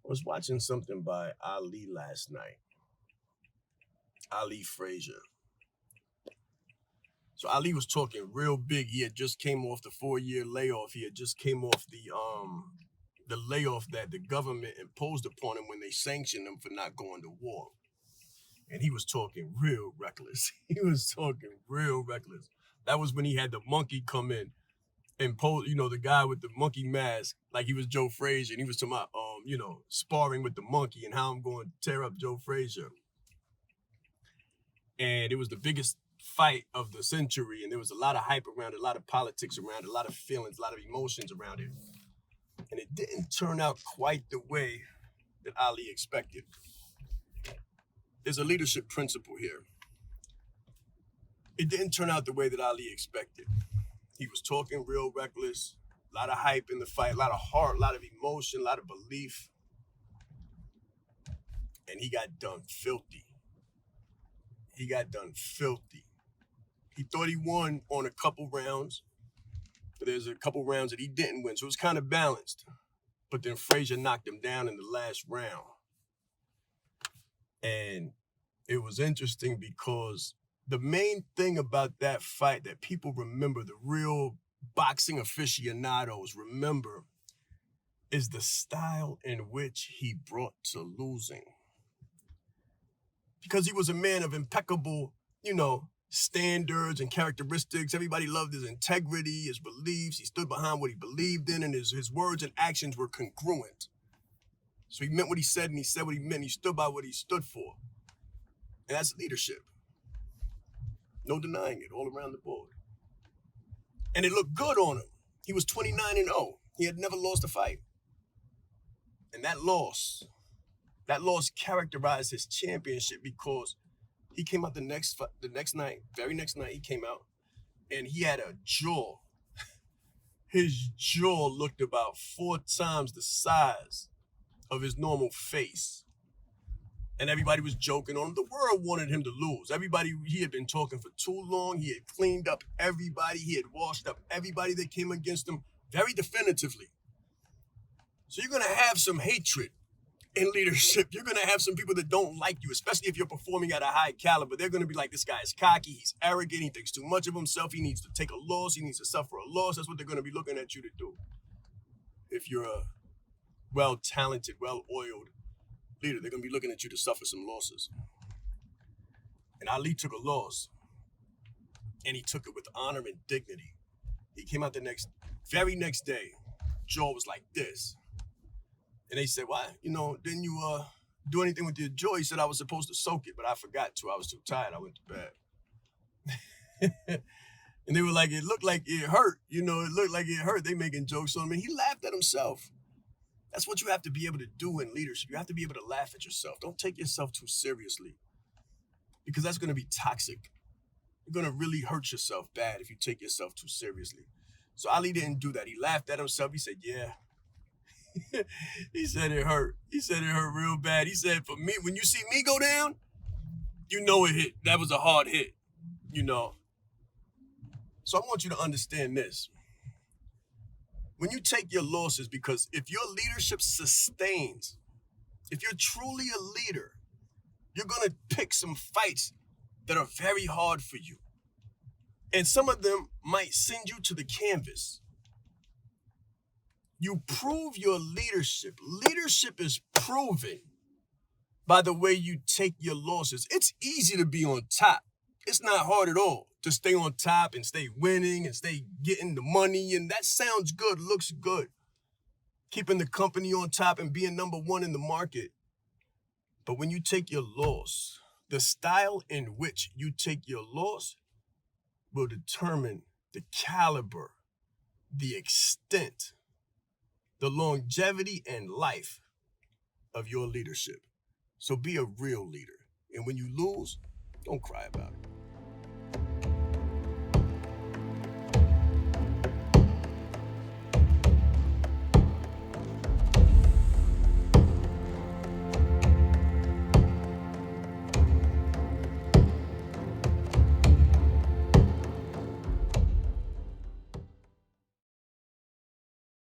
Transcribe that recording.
I was watching something by Ali last night. Ali Frazier. So Ali was talking real big. He had just came off the 4-year layoff. He had just came off the layoff that the government imposed upon him when they sanctioned him for not going to war. And he was talking real reckless. He was talking real reckless. That was when he had the monkey come in and pose, the guy with the monkey mask, like he was Joe Frazier, and he was talking about, sparring with the monkey and how I'm going to tear up Joe Frazier. And it was the biggest fight of the century, and there was a lot of hype around it, a lot of politics around it, a lot of feelings, a lot of emotions around it. And it didn't turn out quite the way that Ali expected. There's a leadership principle here. It didn't turn out the way that Ali expected. He was talking real reckless, a lot of hype in the fight, a lot of heart, a lot of emotion, a lot of belief. And he got done filthy. He got done filthy. He thought he won on a couple rounds, but there's a couple rounds that he didn't win. So it was kind of balanced. But then Frazier knocked him down in the last round. And it was interesting because the main thing about that fight that people remember, the real boxing aficionados remember, is the style in which he brought to losing. Because he was a man of impeccable, standards and characteristics. Everybody loved his integrity, his beliefs. He stood behind what he believed in, and his words and actions were congruent. So he meant what he said, and he said what he meant. He stood by what he stood for. And that's leadership. No denying it, all around the board. And it looked good on him. He was 29-0. He had never lost a fight. And that loss characterized his championship because he came out the next night, very next night he came out, and he had a jaw. His jaw looked about 4 times the size of his normal face. And everybody was joking on him. The world wanted him to lose. He had been talking for too long. He had cleaned up everybody. He had washed up everybody that came against him very definitively. So you're going to have some hatred in leadership. You're going to have some people that don't like you, especially if you're performing at a high caliber. They're going to be like, this guy is cocky, he's arrogant, he thinks too much of himself, he needs to take a loss, he needs to suffer a loss. That's what they're going to be looking at you to do. If you're a well-talented, well-oiled leader, they're going to be looking at you to suffer some losses. And Ali took a loss, and he took it with honor and dignity. He came out the very next day, jaw was like this. And they said, why? Didn't you do anything with your jaw? He said, I was supposed to soak it, but I forgot to. I was too tired. I went to bed. And they were like, it looked like it hurt. It looked like it hurt. They making jokes on him. And he laughed at himself. That's what you have to be able to do in leadership. You have to be able to laugh at yourself. Don't take yourself too seriously, because that's going to be toxic. You're going to really hurt yourself bad if you take yourself too seriously. So Ali didn't do that. He laughed at himself. He said, yeah. He said it hurt. He said it hurt real bad. He said, for me, when you see me go down, it hit. That was a hard hit, So I want you to understand this. When you take your losses, because if your leadership sustains, if you're truly a leader, you're going to pick some fights that are very hard for you. And some of them might send you to the canvas. You prove your leadership. Leadership is proven by the way you take your losses. It's easy to be on top. It's not hard at all to stay on top and stay winning and stay getting the money. And that sounds good, looks good. Keeping the company on top and being number one in the market. But when you take your loss, the style in which you take your loss will determine the caliber, the extent, the longevity and life of your leadership. So be a real leader. And when you lose, don't cry about it.